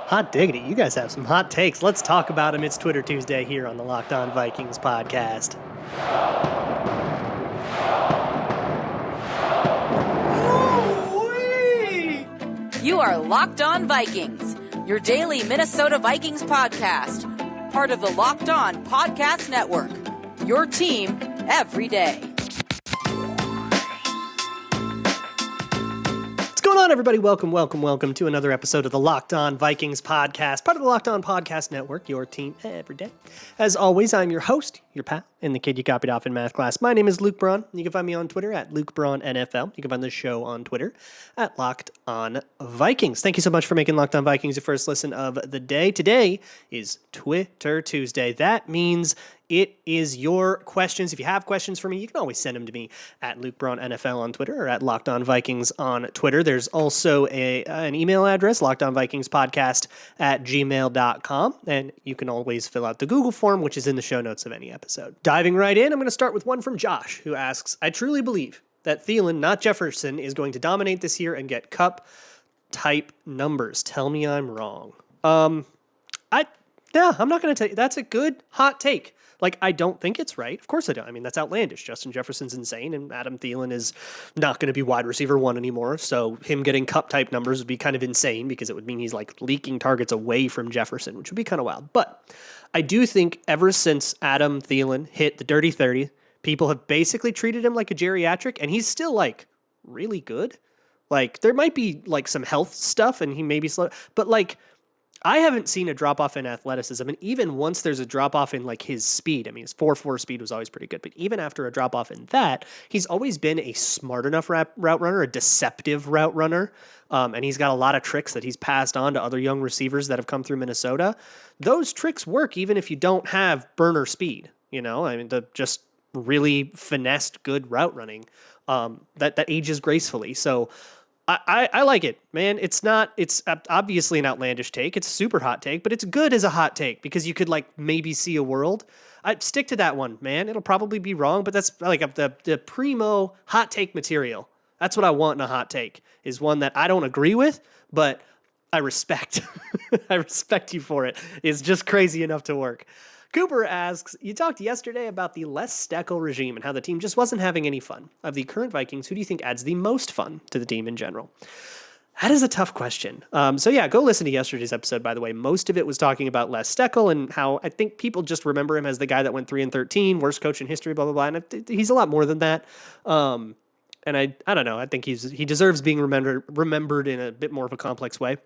Hot diggity, you guys have some hot takes. Let's talk about them. It's Twitter Tuesday here on the Locked On Vikings podcast. You are Locked On Vikings, your daily Minnesota Vikings podcast, part of the Locked On Podcast Network, your team every day. What's going on, everybody? Welcome to another episode of the Locked On Vikings podcast, part of the Locked On Podcast Network, your team every day. As always, I'm your host, your pal, and the kid you copied off in math class. My name is Luke Braun. You can find me on Twitter at LukeBraunNFL. You can find the show on Twitter at Locked On Vikings. Thank you so much for making Locked On Vikings your first listen of the day. Today is Twitter Tuesday. That means it is your questions. If you have questions for me, you can always send them to me at Luke Braun NFL on Twitter or at Locked On Vikings on Twitter. There's also an email address, lockedonvikingspodcast@gmail.com, and you can always fill out the Google form, which is in the show notes of any episode. Diving right in, I'm going to start with one from Josh, who asks, I truly believe that Thielen, not Jefferson, is going to dominate this year and get cup-type numbers. Tell me I'm wrong. I'm not going to tell you. That's a good hot take. Like, I don't think it's right. Of course I don't. I mean, that's outlandish. Justin Jefferson's insane, and Adam Thielen is not going to be wide receiver one anymore. So him getting cup-type numbers would be kind of insane because it would mean he's, like, leaking targets away from Jefferson, which would be kind of wild. But I do think ever since Adam Thielen hit the dirty 30, people have basically treated him like a geriatric, and he's still, like, really good. Like, there might be, like, some health stuff, and he may be slow. But, like, I haven't seen a drop-off in athleticism, and even once there's a drop-off in, like, his speed, I mean, his 4.4 speed was always pretty good, but even after a drop-off in that, he's always been a smart enough route runner, a deceptive route runner, and he's got a lot of tricks that he's passed on to other young receivers that have come through Minnesota. Those tricks work even if you don't have burner speed, you know? I mean, the just really finessed good route running that ages gracefully. So I like it, man. It's obviously an outlandish take. It's a super hot take, but it's good as a hot take because you could, like, maybe see a world. I'd stick to that one, man. It'll probably be wrong, but that's like the primo hot take material. That's what I want in a hot take, is one that I don't agree with, but I respect. I respect you for it. It's just crazy enough to work. Cooper asks, you talked yesterday about the Les Steckel regime and how the team just wasn't having any fun. Of the current Vikings, who do you think adds the most fun to the team in general? That is a tough question. So yeah, go listen to yesterday's episode, by the way. Most of it was talking about Les Steckel and how I think people just remember him as the guy that went 3-13, worst coach in history, blah, blah, blah. And he's a lot more than that. And I don't know. I think he deserves being remembered in a bit more of a complex way.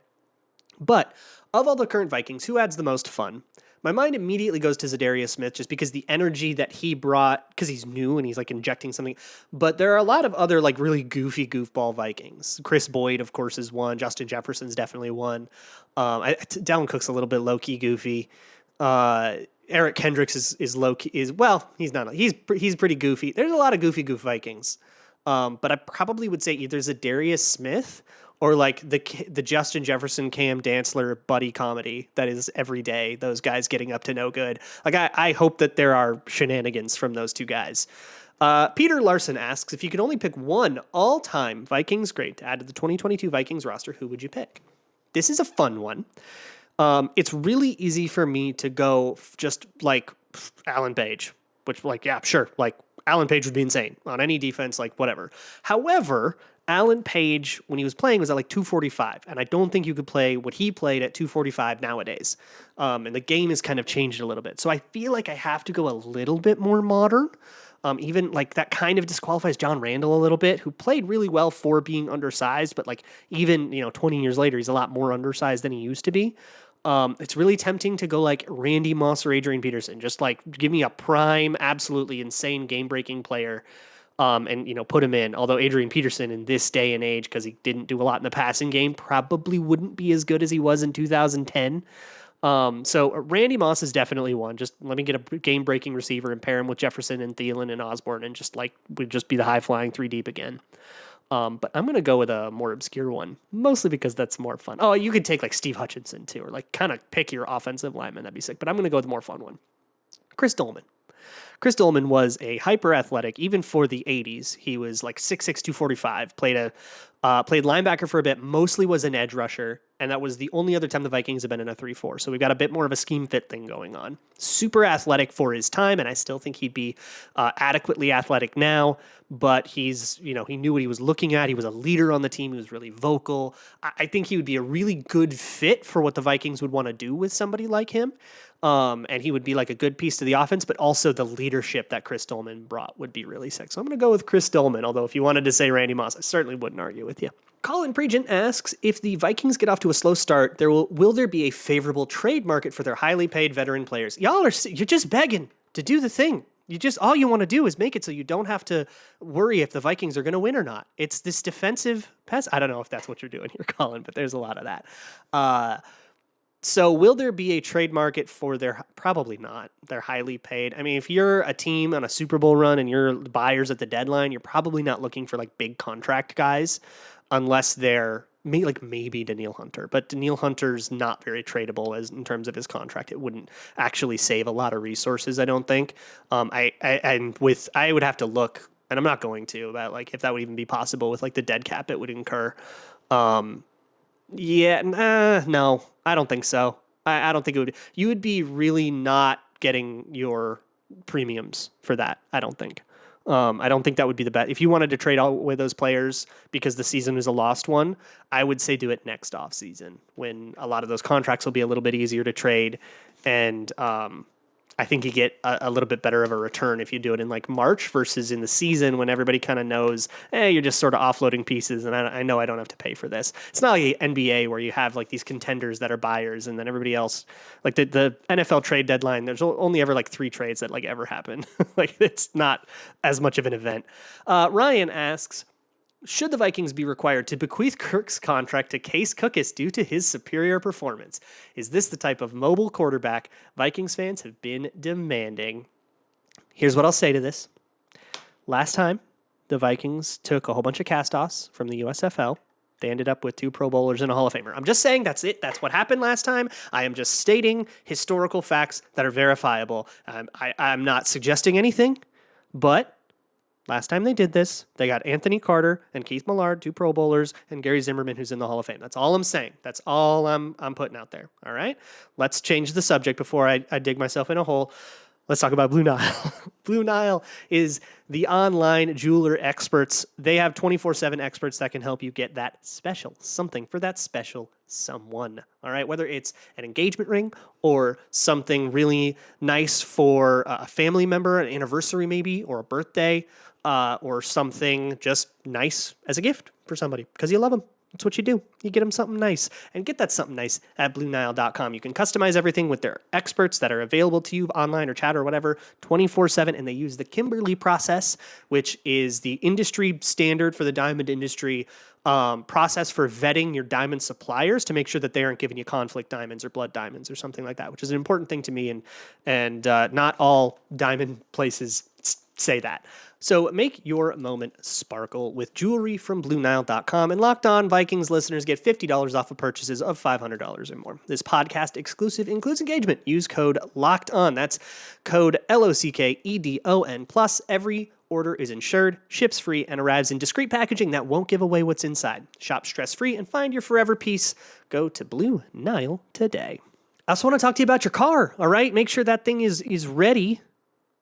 But of all the current Vikings, who adds the most fun? My mind immediately goes to Zadarius Smith just because the energy that he brought, because he's new and he's, like, injecting something. But there are a lot of other, like, really goofy goofball Vikings. Chris Boyd, of course, is one. Justin Jefferson's definitely one. Dalvin Cook's a little bit low-key goofy. Eric Kendricks is low-key. Well, he's not. He's pretty goofy. There's a lot of goofy Vikings. But I probably would say either Zadarius Smith or, like, the Justin Jefferson, Cam Dantzler buddy comedy that is every day, those guys getting up to no good. Like, I hope that there are shenanigans from those two guys. Peter Larson asks, if you could only pick one all-time Vikings great to add to the 2022 Vikings roster, who would you pick? This is a fun one. It's really easy for me to go just, like, Alan Page, which, like, yeah, sure, like, Alan Page would be insane on any defense, like, whatever. However, Alan Page, when he was playing, was at like 245, and I don't think you could play what he played at 245 nowadays. And the game has kind of changed a little bit. So I feel like I have to go a little bit more modern. Even like that kind of disqualifies John Randall a little bit, who played really well for being undersized, but like even, 20 years later, he's a lot more undersized than he used to be. It's really tempting to go like Randy Moss or Adrian Peterson. Just like give me a prime, absolutely insane game-breaking player. And put him in. Although Adrian Peterson in this day and age, because he didn't do a lot in the passing game, probably wouldn't be as good as he was in 2010. So Randy Moss is definitely one. Just let me get a game-breaking receiver and pair him with Jefferson and Thielen and Osborne, and would just be the high-flying 3 deep again. But I'm going to go with a more obscure one, mostly because that's more fun. Oh, you could take like Steve Hutchinson too, or like kind of pick your offensive lineman. That'd be sick. But I'm going to go with a more fun one. Chris Doleman. Chris Doleman was a hyper athletic, even for the 80s. He was like 6'6", 245, played linebacker for a bit, mostly was an edge rusher. and that was the only other time the Vikings have been in a 3-4. So we've got a bit more of a scheme fit thing going on. Super athletic for his time, and I still think he'd be adequately athletic now, but he knew what he was looking at. He was a leader on the team. He was really vocal. I think he would be a really good fit for what the Vikings would want to do with somebody like him. And he would be like a good piece to the offense, but also the leadership that Chris Doleman brought would be really sick. So I'm going to go with Chris Doleman, although if you wanted to say Randy Moss, I certainly wouldn't argue with you. Colin Pregent asks, if the Vikings get off to a slow start, will there be a favorable trade market for their highly paid veteran players? You're just begging to do the thing. All you want to do is make it so you don't have to worry if the Vikings are going to win or not. It's this defensive pass. I don't know if that's what you're doing here, Colin, but there's a lot of that. So will there be a trade market for probably not. They're highly paid. I mean, if you're a team on a Super Bowl run and you're buyers at the deadline, you're probably not looking for like big contract guys unless they're maybe Danielle Hunter, but Danielle Hunter's not very tradable in terms of his contract. It wouldn't actually save a lot of resources, I don't think. I would have to look, and I'm not going to, about like if that would even be possible with like the dead cap it would incur. No, I don't think so. I don't think it would. You would be really not getting your premiums for that, I don't think. I don't think that would be the best. If you wanted to trade away those players because the season is a lost one, I would say do it next off season when a lot of those contracts will be a little bit easier to trade. And I think you get a little bit better of a return if you do it in like March versus in the season when everybody kind of knows, you're just sort of offloading pieces and I know I don't have to pay for this. It's not like the NBA where you have like these contenders that are buyers and then everybody else, like the NFL trade deadline, there's only ever like 3 trades that like ever happen. Like it's not as much of an event. Ryan asks, should the Vikings be required to bequeath Kirk's contract to Case Cookus due to his superior performance? Is this the type of mobile quarterback Vikings fans have been demanding? Here's what I'll say to this. Last time, the Vikings took a whole bunch of cast-offs from the USFL. They ended up with 2 Pro Bowlers and a Hall of Famer. I'm just saying that's it. That's what happened last time. I am just stating historical facts that are verifiable. I'm not suggesting anything, but last time they did this, they got Anthony Carter and Keith Millard, 2 Pro Bowlers, and Gary Zimmerman, who's in the Hall of Fame. That's all I'm saying. That's all I'm putting out there. All right? Let's change the subject before I dig myself in a hole. Let's talk about Blue Nile. Blue Nile is the online jeweler experts. They have 24/7 experts that can help you get that special something for that special someone. All right, whether it's an engagement ring or something really nice for a family member, an anniversary maybe, or a birthday, or something just nice as a gift for somebody because you love them. That's what you do. You get them something nice and get that something nice at BlueNile.com. You can customize everything with their experts that are available to you online or chat or whatever 24/7. And they use the Kimberly process, which is the industry standard for the diamond industry process for vetting your diamond suppliers to make sure that they aren't giving you conflict diamonds or blood diamonds or something like that, which is an important thing to me. And not all diamond places say that. So make your moment sparkle with jewelry from BlueNile.com, and Locked On Vikings listeners get $50 off of purchases of $500 or more. This podcast exclusive includes engagement. Use code Locked On. That's code LOCKEDON. Plus, every order is insured, ships free, and arrives in discreet packaging that won't give away what's inside. Shop stress-free and find your forever piece. Go to Blue Nile today. I also want to talk to you about your car, all right? Make sure that thing is ready.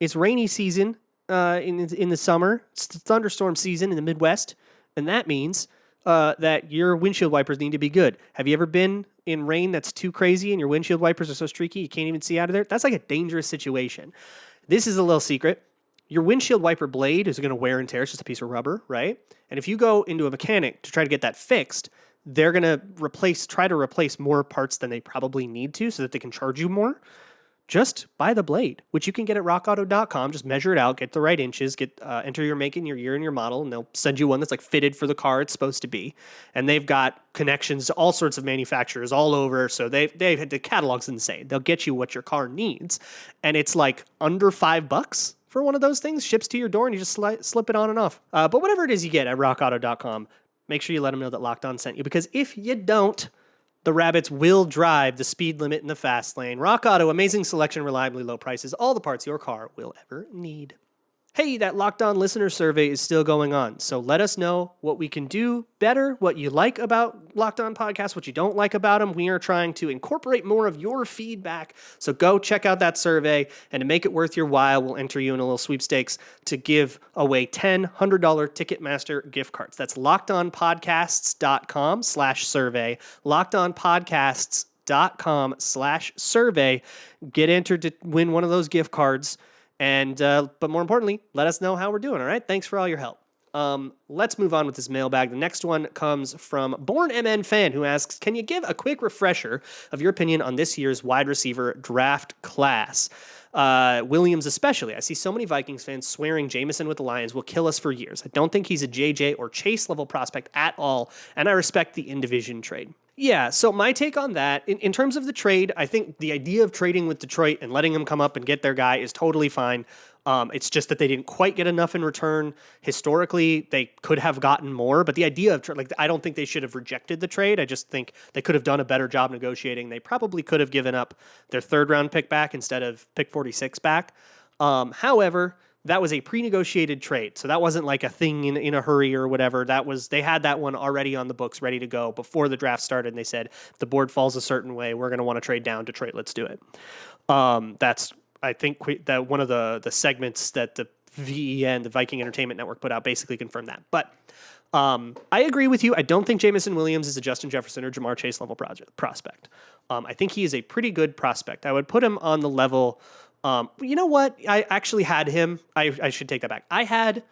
It's rainy season. In the summer, it's thunderstorm season in the Midwest, and that means that your windshield wipers need to be good. Have you ever been in rain that's too crazy and your windshield wipers are so streaky you can't even see out of there? That's like a dangerous situation. This is a little secret. Your windshield wiper blade is going to wear and tear. It's just a piece of rubber, right? And if you go into a mechanic to try to get that fixed, they're going to try to replace more parts than they probably need to so that they can charge you more. Just buy the blade, which you can get at rockauto.com. Just measure it out, get the right inches, enter your make and your year and your model, and they'll send you one that's like fitted for the car it's supposed to be. And they've got connections to all sorts of manufacturers all over, so the catalog's insane. They'll get you what your car needs, and it's like under $5 for one of those things. Ships to your door, and you just slip it on and off. But whatever it is you get at rockauto.com, make sure you let them know that Locked On sent you, because if you don't, the rabbits will drive the speed limit in the fast lane. Rock Auto, amazing selection, reliably low prices, all the parts your car will ever need. hey, that Locked On listener survey is still going on. So let us know what we can do better, what you like about Locked On podcasts, what you don't like about them. We are trying to incorporate more of your feedback. So go check out that survey, and to make it worth your while, we'll enter you in a little sweepstakes to give away 10 $100 Ticketmaster gift cards. That's lockedonpodcasts.com/survey, lockedonpodcasts.com/survey. Get entered to win one of those gift cards. And, but more importantly, let us know how we're doing. All right. Thanks for all your help. Let's move on with this mailbag. The next one comes from Born MN Fan, who asks, can you give a quick refresher of your opinion on this year's wide receiver draft class? Williams especially. I see so many Vikings fans swearing Jameson with the Lions will kill us for years. I don't think he's a JJ or Chase level prospect at all, and I respect the in-division trade. Yeah, so my take on that, in terms of the trade, I think the idea of trading with Detroit and letting them come up and get their guy is totally fine. It's just that they didn't quite get enough in return. Historically, they could have gotten more, but the idea of I don't think they should have rejected the trade. I just think they could have done a better job negotiating. They probably could have given up their third-round pick back instead of pick 46 back. However, that was a pre-negotiated trade, so that wasn't like a thing in a hurry or whatever. They had that one already on the books, ready to go before the draft started, and they said, if the board falls a certain way, we're going to want to trade down. Detroit, let's do it. That's, I think, that one of the segments that the VEN, the Viking Entertainment Network, put out basically confirmed that. But I agree with you. I don't think Jameson Williams is a Justin Jefferson or Jamar Chase level prospect. I think he is a pretty good prospect. I would put him on the level. You know what? I actually had him. I should take that back. I had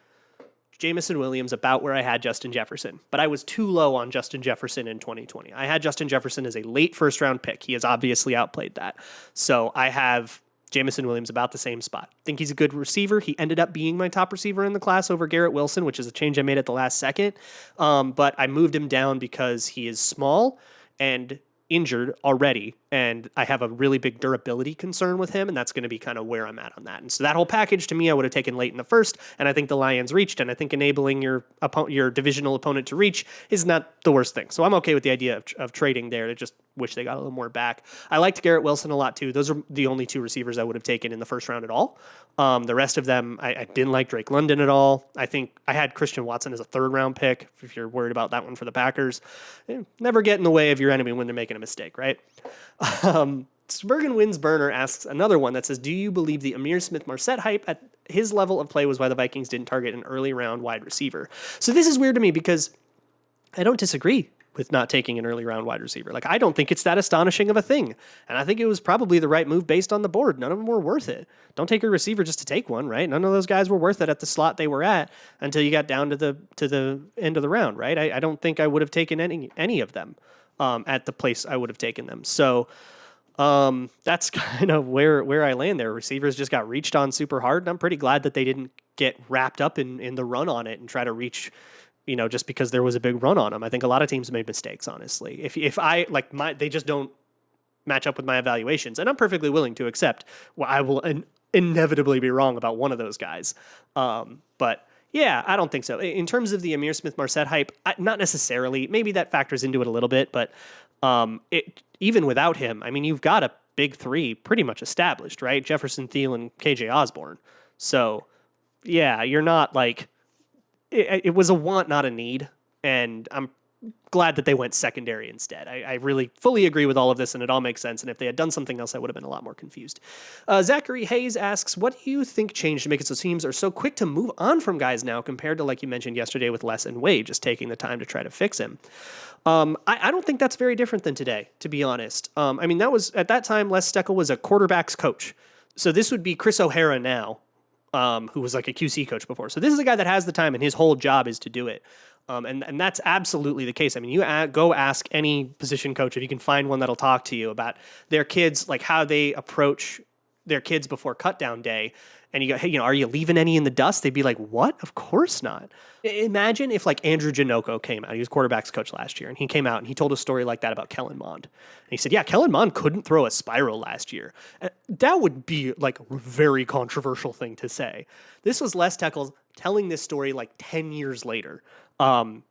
Jameson Williams about where I had Justin Jefferson, but I was too low on Justin Jefferson in 2020. I had Justin Jefferson as a late first-round pick. He has obviously outplayed that. So I have Jameson Williams about the same spot. I think he's a good receiver. He ended up being my top receiver in the class over Garrett Wilson, which is a change I made at the last second. But I moved him down because he is small and injured already, and I have a really big durability concern with him, and that's going to be kind of where I'm at on that. And so that whole package to me, I would have taken late in the first, and I think the Lions reached, and I think enabling your divisional opponent to reach is not the worst thing. So I'm okay with the idea of trading there. I just wish they got a little more back. I liked Garrett Wilson a lot too. Those are the only two receivers I would have taken in the first round at all. The rest of them, I didn't like Drake London at all. I think I had Christian Watson as a third round pick, if you're worried about that one for the Packers. Never get in the way of your enemy when they're making a mistake, right? Spurgeon Wins Burner asks another one that says, do you believe the Amir Smith-Marset hype at his level of play was why the Vikings didn't target an early round wide receiver? So this is weird to me because I don't disagree with not taking an early round wide receiver. Like, I don't think it's that astonishing of a thing. And I think it was probably the right move based on the board. None of them were worth it. Don't take a receiver just to take one, right? None of those guys were worth it at the slot they were at until you got down to the end of the round, right? I don't think I would have taken any of them at the place I would have taken them. So that's kind of where I land there. Receivers just got reached on super hard, and I'm pretty glad that they didn't get wrapped up in the run on it and try to reach, just because there was a big run on them. I think a lot of teams made mistakes, honestly. If I they just don't match up with my evaluations, and I'm perfectly willing to accept. Well, I will inevitably be wrong about one of those guys. But yeah, I don't think so. In terms of the Amir Smith-Marset hype, not necessarily. Maybe that factors into it a little bit, but even without him, I mean, you've got a big three pretty much established, right? Jefferson, Thielen, KJ Osborne. So yeah, you're not like. It was a want, not a need, and I'm glad that they went secondary instead. I really fully agree with all of this, and it all makes sense, and if they had done something else, I would have been a lot more confused. Zachary Hayes asks, what do you think changed to make it so teams are so quick to move on from guys now compared to, like you mentioned yesterday with Les and Wade, just taking the time to try to fix him? I don't think that's very different than today, to be honest. I mean, that was, at that time, Les Steckel was a quarterback's coach. So this would be Chris O'Hara now, who was like a QC coach before. So this is a guy that has the time, and his whole job is to do it. And that's absolutely the case. I mean, you go ask any position coach if you can find one that'll talk to you about their kids, like how they approach their kids before cut down day. And you go, hey, are you leaving any in the dust? They'd be like, what? Of course not. Imagine if like Andrew Janocko came out. He was quarterback's coach last year, and he came out and he told a story like that about Kellen Mond. And he said, yeah, Kellen Mond couldn't throw a spiral last year. That would be like a very controversial thing to say. This was Les Steckel telling this story like 10 years later. And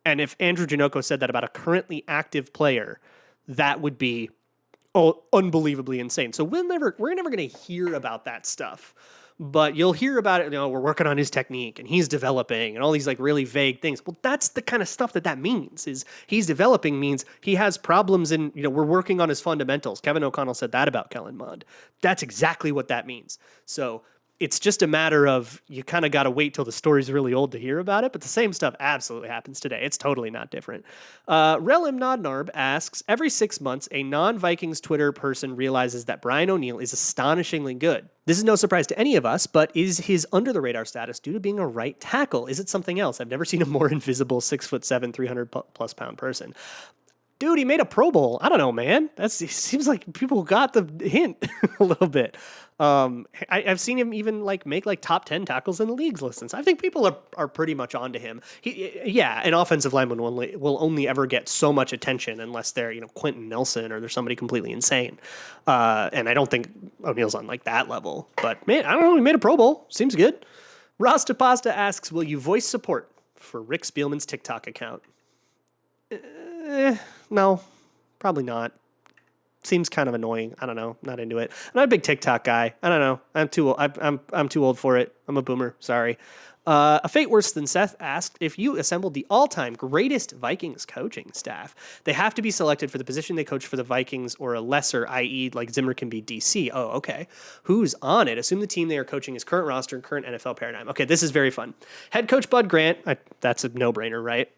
if Andrew Janocko said that about a currently active player, that would be unbelievably insane. So we're never going to hear about that stuff. but you'll hear about it. We're working on his technique and he's developing and all these like really vague things. Well, that's the kind of stuff that means. Is he's developing means he has problems and we're working on his fundamentals. Kevin O'Connell said that about Kellen Mond. That's exactly what that means. So it's just a matter of you kind of got to wait till the story's really old to hear about it, but the same stuff absolutely happens today. It's totally not different. Relim Nodnarb asks, every 6 months, a non-Vikings Twitter person realizes that Brian O'Neill is astonishingly good. This is no surprise to any of us, but is his under-the-radar status due to being a right tackle? Is it something else? I've never seen a more invisible 6'7", 300-plus pound person. Dude, he made a Pro Bowl. I don't know, man. It seems like people got the hint a little bit. I've seen him even make top 10 tackles in the league's listens. I think people are pretty much onto him. An offensive lineman will only ever get so much attention unless they're Quentin Nelson or they're somebody completely insane. And I don't think O'Neill's on that level. But man, I don't know. He made a Pro Bowl. Seems good. Rasta Pasta asks, will you voice support for Rick Spielman's TikTok account? No, probably not. Seems kind of annoying. I don't know. Not into it. I'm not a big TikTok guy. I don't know. I'm too old. I'm too old for it. I'm a boomer. Sorry. A fate worse than Seth asked, if you assembled the all-time greatest Vikings coaching staff, they have to be selected for the position they coach for the Vikings or a lesser, i.e. Zimmer can be DC. Oh, okay. Who's on it? Assume the team they are coaching is current roster and current NFL paradigm. Okay, this is very fun. Head coach Bud Grant. That's a no-brainer, right?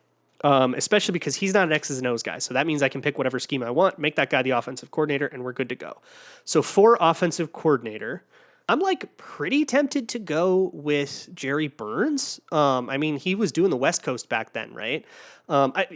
Especially because he's not an X's and O's guy. So that means I can pick whatever scheme I want, make that guy the offensive coordinator, and we're good to go. So for offensive coordinator, I'm pretty tempted to go with Jerry Burns. He was doing the West Coast back then, right?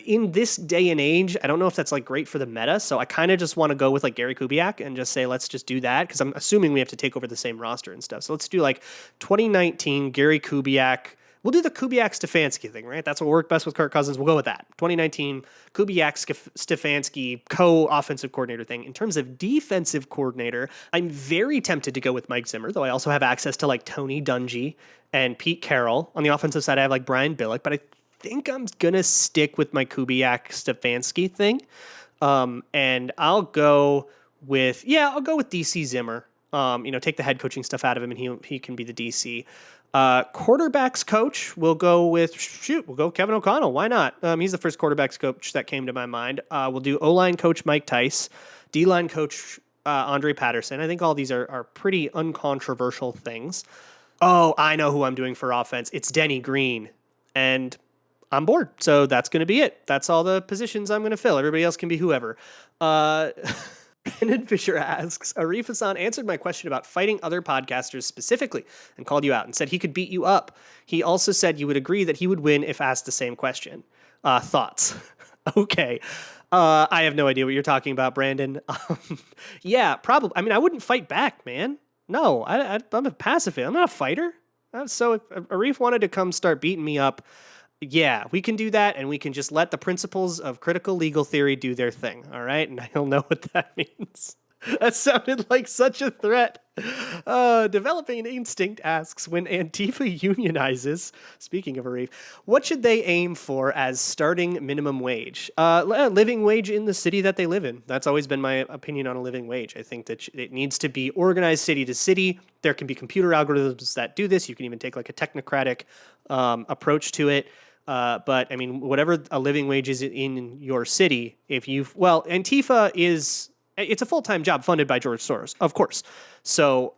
In this day and age, I don't know if that's great for the meta. So I kind of just want to go with Gary Kubiak and just say, let's just do that. Cause I'm assuming we have to take over the same roster and stuff. So let's do 2019 Gary Kubiak. We'll do the Kubiak-Stefanski thing, right? That's what worked best with Kirk Cousins. We'll go with that. 2019 Kubiak-Stefanski co-offensive coordinator thing. In terms of defensive coordinator, I'm very tempted to go with Mike Zimmer, though I also have access to Tony Dungy and Pete Carroll. On the offensive side, I have Brian Billick, but I think I'm going to stick with my Kubiak-Stefanski thing. And I'll go with DC Zimmer. Take the head coaching stuff out of him and he can be the DC. Quarterbacks coach, we'll go Kevin O'Connell. Why not? He's the first quarterbacks coach that came to my mind. We'll do O-line coach Mike Tice, D-line coach Andre Patterson. I think all these are pretty uncontroversial things. Oh, I know who I'm doing for offense. It's Denny Green, and I'm bored. So that's going to be it. That's all the positions I'm going to fill. Everybody else can be whoever. Brandon Fisher asks, Arif Hassan answered my question about fighting other podcasters specifically and called you out and said he could beat you up. He also said you would agree that he would win if asked the same question. Thoughts? Okay. I have no idea what you're talking about, Brandon. Yeah, probably. I wouldn't fight back, man. No, I'm a pacifist. I'm not a fighter. So if Arif wanted to come start beating me up, yeah, we can do that, and we can just let the principles of critical legal theory do their thing, all right? And he'll know what that means. That sounded like such a threat. Developing an Instinct asks, when Antifa unionizes, speaking of Arif, what should they aim for as starting minimum wage? Living wage in the city that they live in. That's always been my opinion on a living wage. I think that it needs to be organized city to city. There can be computer algorithms that do this. You can even take a technocratic approach to it. But whatever a living wage is in your city, Antifa it's a full-time job funded by George Soros, of course. So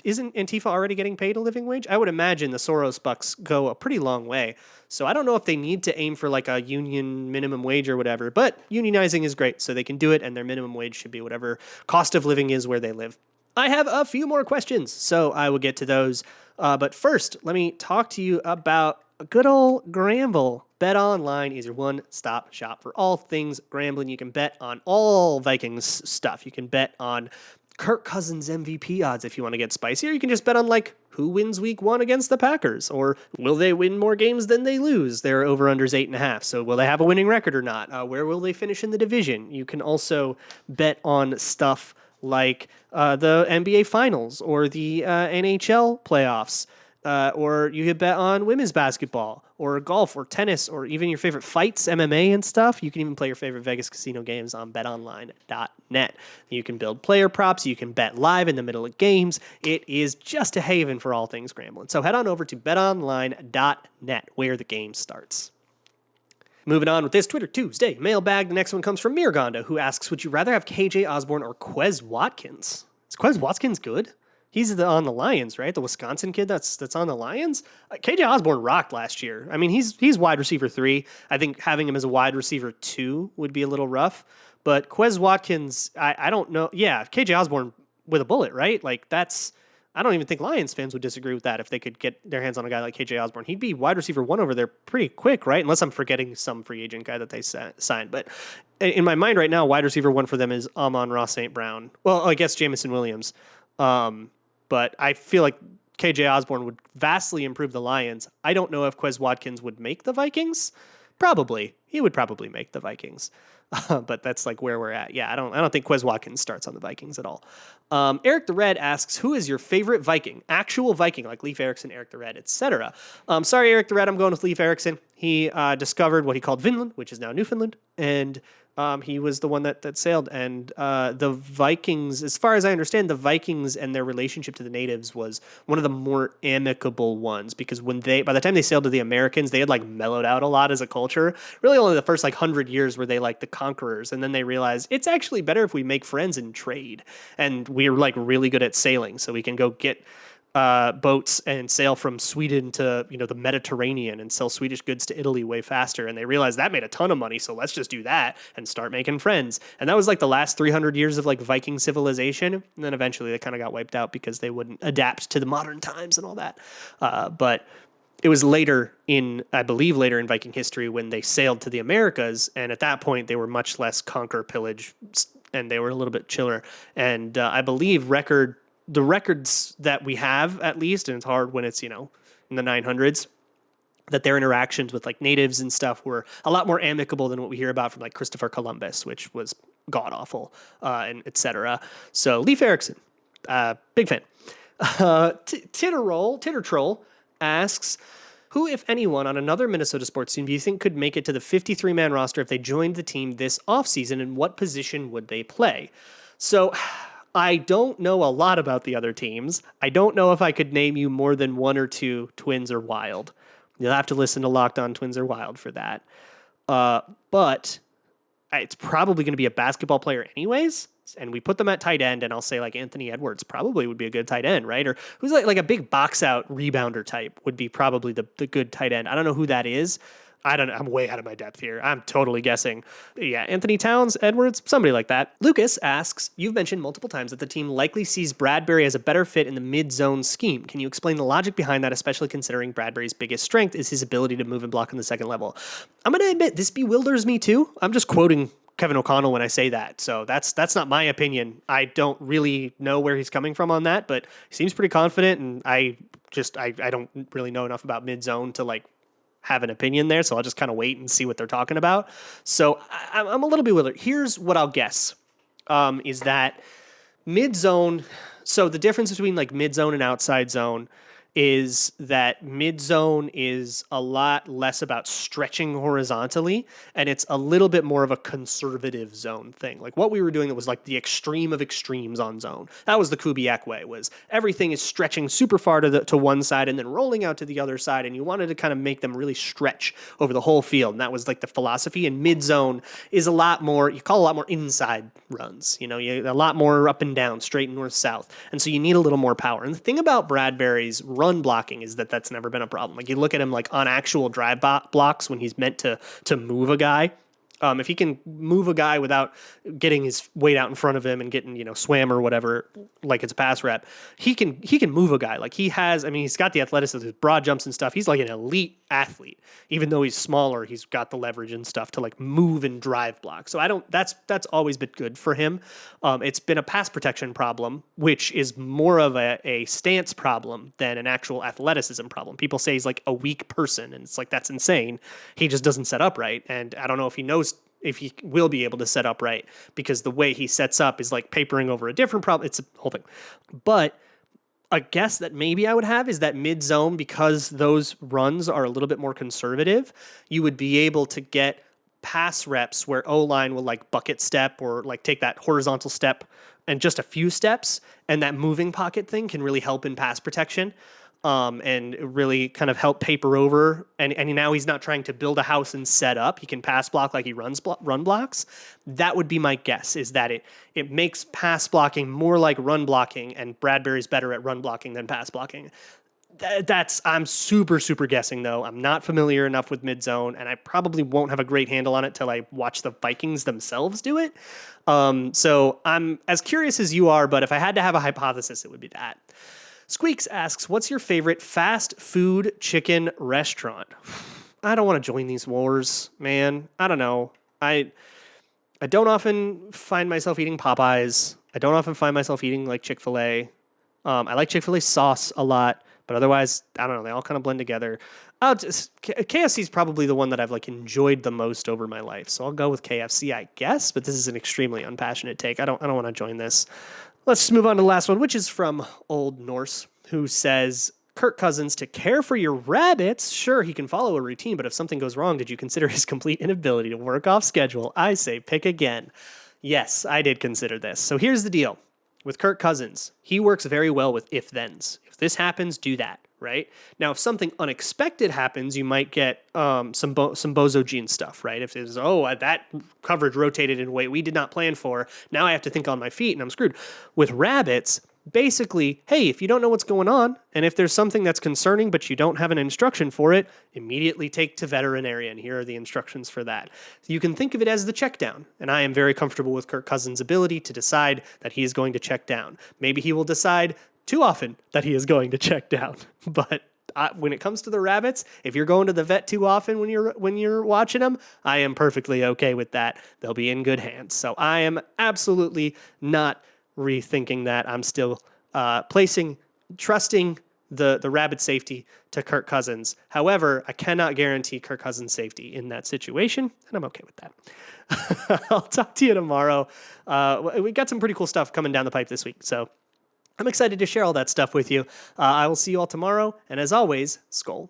isn't Antifa already getting paid a living wage? I would imagine the Soros bucks go a pretty long way. So I don't know if they need to aim for a union minimum wage or whatever, but unionizing is great. So they can do it, and their minimum wage should be whatever cost of living is where they live. I have a few more questions, so I will get to those. But first, let me talk to you about good old Gramble. Bet Online is your one-stop shop for all things Grambling. You can bet on all Vikings stuff. You can bet on Kirk Cousins MVP odds if you want to get spicy, or you can just bet on who wins week 1 against the Packers, or will they win more games than they lose? Their over-under's 8.5, so will they have a winning record or not? Where will they finish in the division? You can also bet on stuff like the NBA Finals or the NHL playoffs. or you could bet on women's basketball or golf or tennis or even your favorite fights, MMA and stuff. You can even play your favorite Vegas casino games on betonline.net. You can build player props. You can bet live in the middle of games. It is just a haven for all things Grambling. So head on over to betonline.net where the game starts. Moving on with this Twitter Tuesday mailbag. The next one comes from Mirgonda, who asks, would you rather have KJ Osborne or Quez Watkins? Is Quez Watkins good? He's on the Lions, right? The Wisconsin kid that's on the Lions. KJ Osborne rocked last year. I mean, he's wide receiver 3. I think having him as a wide receiver 2 would be a little rough. But Quez Watkins, I don't know. Yeah, KJ Osborne with a bullet, right? Like I don't even think Lions fans would disagree with that if they could get their hands on a guy like KJ Osborne. He'd be wide receiver 1 over there pretty quick, right? Unless I'm forgetting some free agent guy that they signed. But in my mind right now, wide receiver 1 for them is Amon-Ra St. Brown. Well, I guess Jameson Williams. But I feel like KJ Osborne would vastly improve the Lions. I don't know if Quez Watkins would make the Vikings. Probably. He would probably make the Vikings. But that's like where we're at. Yeah, I don't think Quez Watkins starts on the Vikings at all. Eric the Red asks, who is your favorite Viking? Actual Viking, like Leif Erikson, Eric the Red, etc. Sorry, Eric the Red, I'm going with Leif Erikson. He discovered what he called Vinland, which is now Newfoundland, and he was the one that sailed. And the Vikings, as far as I understand, the Vikings and their relationship to the natives was one of the more amicable ones, because by the time they sailed to the Americans, they had like mellowed out a lot as a culture. Really only the first like 100 years were they like the conquerors. And then they realized it's actually better if we make friends and trade. And we're like really good at sailing, so we can go get boats and sail from Sweden to the Mediterranean and sell Swedish goods to Italy way faster. And they realized that made a ton of money, so let's just do that and start making friends. And that was like the last 300 years of like Viking civilization. And then eventually they kind of got wiped out because they wouldn't adapt to the modern times and all that. But it was I believe later in Viking history when they sailed to the Americas. And at that point they were much less conquer, pillage, and they were a little bit chiller. And I believe the records that we have, at least, and it's hard when it's, in the 900s, that their interactions with like natives and stuff were a lot more amicable than what we hear about from like Christopher Columbus, which was god awful, and etc. So Leif Erikson, big fan. Titter Troll asks, who, if anyone, on another Minnesota sports team do you think could make it to the 53-man roster if they joined the team this offseason, and what position would they play? So I don't know a lot about the other teams. I don't know if I could name you more than 1 or 2 Twins or Wild. You'll have to listen to Locked On Twins or Wild for that. But it's probably going to be a basketball player anyways. And we put them at tight end, and I'll say like Anthony Edwards probably would be a good tight end, right? Or who's like a big box out rebounder type would be probably the good tight end. I don't know who that is. I don't know. I'm way out of my depth here. I'm totally guessing. Yeah, Anthony Towns, Edwards, somebody like that. Lucas asks, you've mentioned multiple times that the team likely sees Bradbury as a better fit in the mid-zone scheme. Can you explain the logic behind that, especially considering Bradbury's biggest strength is his ability to move and block on the second level? I'm going to admit, this bewilders me too. I'm just quoting Kevin O'Connell when I say that. So that's not my opinion. I don't really know where he's coming from on that, but he seems pretty confident, and I don't really know enough about mid-zone to like have an opinion there, so I'll just kind of wait and see what they're talking about. So I'm a little bewildered. Here's what I'll guess, is that mid-zone, so the difference between like mid-zone and outside zone is that mid-zone is a lot less about stretching horizontally, and it's a little bit more of a conservative zone thing. Like what we were doing that was like the extreme of extremes on zone. That was the Kubiak way, was everything is stretching super far to one side and then rolling out to the other side, and you wanted to kind of make them really stretch over the whole field, and that was like the philosophy. And mid-zone is a lot more, you call a lot more inside runs, a lot more up and down, straight and north-south, and so you need a little more power. And the thing about Bradbury's run blocking is that's never been a problem. Like you look at him like on actual drive blocks when he's meant to move a guy. If he can move a guy without getting his weight out in front of him and getting, swam or whatever, like it's a pass rep, he can move a guy. Like he's got the athleticism, his broad jumps and stuff. He's like an elite athlete. Even though he's smaller, he's got the leverage and stuff to like move and drive block. So that's always been good for him. It's been a pass protection problem, which is more of a stance problem than an actual athleticism problem. People say he's like a weak person, and it's like, that's insane. He just doesn't set up right. And I don't know if he knows if he will be able to set up right, because the way he sets up is like papering over a different problem. It's a whole thing. But A guess that maybe I would have is that mid zone, because those runs are a little bit more conservative, you would be able to get pass reps where O-line will like bucket step or like take that horizontal step and just a few steps. And that moving pocket thing can really help in pass protection. And really kind of help paper over. And now he's not trying to build a house and set up. He can pass block like he run blocks. That would be my guess, is that it makes pass blocking more like run blocking, and Bradbury's better at run blocking than pass blocking. I'm super, super guessing, though. I'm not familiar enough with mid zone, and I probably won't have a great handle on it till I watch the Vikings themselves do it. So I'm as curious as you are, but if I had to have a hypothesis, it would be that. Squeaks asks, what's your favorite fast food chicken restaurant? I don't want to join these wars, man. I don't know. I don't often find myself eating Popeyes. I don't often find myself eating like Chick-fil-A. I like Chick-fil-A sauce a lot, but otherwise, I don't know. They all kind of blend together. KFC is probably the one that I've like enjoyed the most over my life. So I'll go with KFC, I guess, but this is an extremely unpassionate take. I don't want to join this. Let's move on to the last one, which is from Old Norse, who says, Kirk Cousins, to care for your rabbits, sure, he can follow a routine, but if something goes wrong, did you consider his complete inability to work off schedule? I say pick again. Yes, I did consider this. So here's the deal. With Kirk Cousins, he works very well with if-thens. If this happens, do that, right? Now, if something unexpected happens, you might get some Bozo Gene stuff, right? If there's, that coverage rotated in a way we did not plan for, now I have to think on my feet and I'm screwed. With rabbits, basically, hey, if you don't know what's going on, and if there's something that's concerning but you don't have an instruction for it, immediately take to veterinarian. Here are the instructions for that. So you can think of it as the check down, and I am very comfortable with Kirk Cousins' ability to decide that he is going to check down. Maybe he will decide too often that he is going to check down, but when it comes to the rabbits, if you're going to the vet too often when you're watching them, I am perfectly okay with that. They'll be in good hands. So I am absolutely not rethinking that. I'm still trusting the rabbit safety to Kirk Cousins. However, I cannot guarantee Kirk Cousins' safety in that situation, and I'm okay with that. I'll talk to you tomorrow. We got some pretty cool stuff coming down the pipe this week, so I'm excited to share all that stuff with you. I will see you all tomorrow, and as always, Skol.